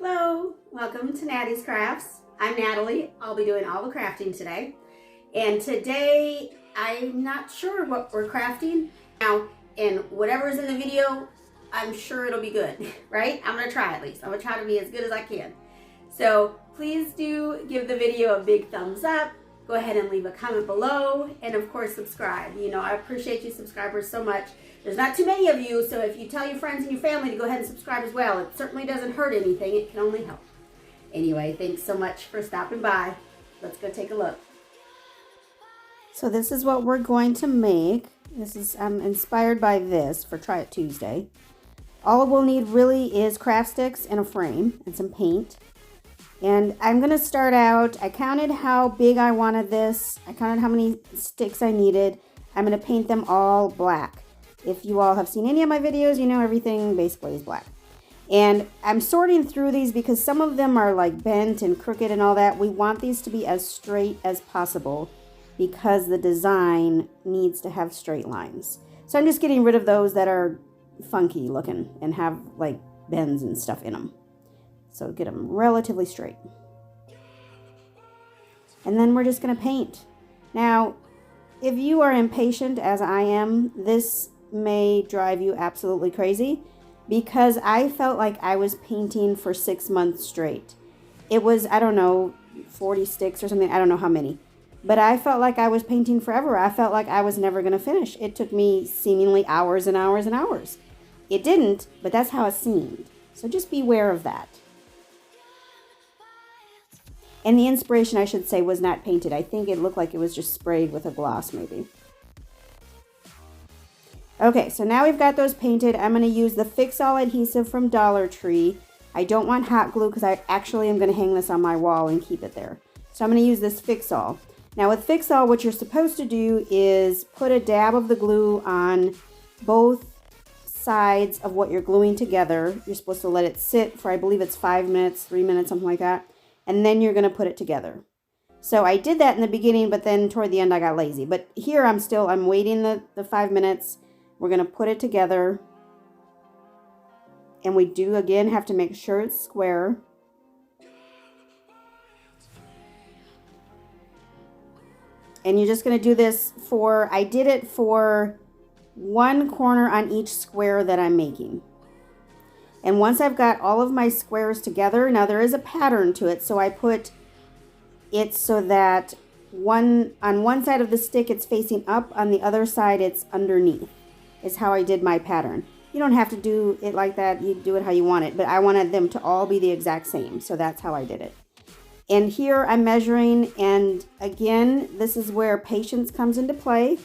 Hello, welcome to Nattys Crafts. I'm Natalie. I'll be doing all the crafting today. And today, I'm not sure what we're crafting. Now, and whatever's in the video, I'm sure it'll be good, right? I'm gonna try at least. I'm gonna try to be as good as I can. So please do give the video a big thumbs up. Go ahead and leave a comment below, and of course subscribe. You know, I appreciate you subscribers so much. There's not too many of you, so if you tell your friends and your family to go ahead and subscribe as well, it certainly doesn't hurt anything. It can only help. Anyway, thanks so much for stopping by. Let's go take a look. So this is what we're going to make. This is inspired by this for Try It Tuesday. All we'll need really is craft sticks and a frame and some paint. And I'm going to start out, I counted how big I wanted this. I counted how many sticks I needed. I'm going to paint them all black. If you all have seen any of my videos, you know everything basically is black. And I'm sorting through these because some of them are like bent and crooked and all that. We want these to be as straight as possible because the design needs to have straight lines. So I'm just getting rid of those that are funky looking and have like bends and stuff in them. So get them relatively straight. And then we're just going to paint. Now, if you are impatient as I am, this may drive you absolutely crazy because I felt like I was painting for 6 months straight. It was, I don't know, 40 sticks or something. I don't know how many. But I felt like I was painting forever. I felt like I was never going to finish. It took me seemingly hours and hours and hours. It didn't, but that's how it seemed. So just beware of that. And the inspiration, I should say, was not painted. I think it looked like it was just sprayed with a gloss, maybe. Okay, so now we've got those painted. I'm going to use the Fix All adhesive from Dollar Tree. I don't want hot glue because I actually am going to hang this on my wall and keep it there. So I'm going to use this Fix All. Now with Fix All, what you're supposed to do is put a dab of the glue on both sides of what you're gluing together. You're supposed to let it sit for, I believe it's 5 minutes, 3 minutes, something like that. And then you're going to put it together. So I did that in the beginning, but then toward the end I got lazy. But here I'm waiting the 5 minutes. We're going to put it together. And we do, again, have to make sure it's square. And you're just going to do this I did it for one corner on each square that I'm making. And once I've got all of my squares together, now there is a pattern to it, so I put it so that on one side of the stick it's facing up, on the other side it's underneath, is how I did my pattern. You don't have to do it like that, you do it how you want it, but I wanted them to all be the exact same, so that's how I did it. And here I'm measuring, and again, this is where patience comes into play,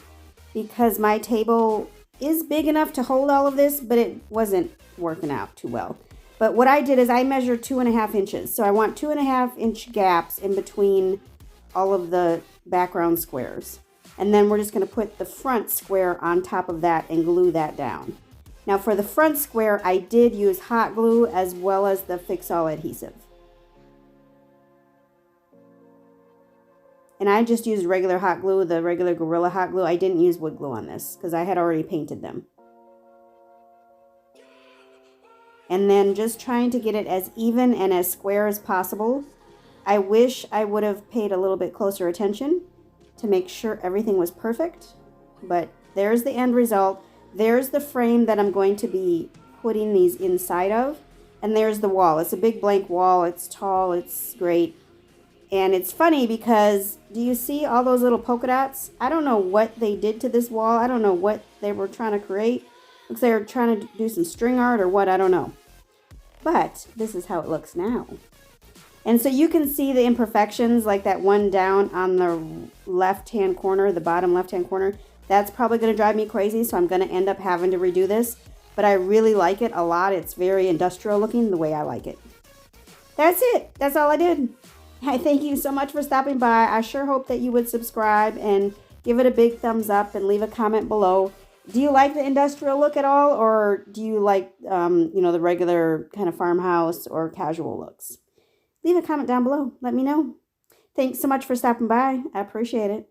because my table is big enough to hold all of this, but it wasn't working out too well. But what I did is I measured 2.5 inches. So I want 2.5 inch gaps in between all of the background squares. And then we're just going to put the front square on top of that and glue that down. Now for the front square, I did use hot glue as well as the Fix All adhesive. And I just used regular hot glue, the regular Gorilla hot glue. I didn't use wood glue on this because I had already painted them. And then just trying to get it as even and as square as possible. I wish I would have paid a little bit closer attention to make sure everything was perfect. But there's the end result. There's the frame that I'm going to be putting these inside of. And there's the wall. It's a big blank wall. It's tall. It's great. And it's funny because, do you see all those little polka dots? I don't know what they did to this wall. I don't know what they were trying to create. Looks like they were trying to do some string art or what, I don't know. But this is how it looks now. And so you can see the imperfections, like that one down on the left-hand corner, the bottom left-hand corner. That's probably going to drive me crazy, so I'm going to end up having to redo this. But I really like it a lot. It's very industrial looking the way I like it. That's it. That's all I did. I thank you so much for stopping by. I sure hope that you would subscribe and give it a big thumbs up and leave a comment below. Do you like the industrial look at all, or do you like, the regular kind of farmhouse or casual looks? Leave a comment down below. Let me know. Thanks so much for stopping by. I appreciate it.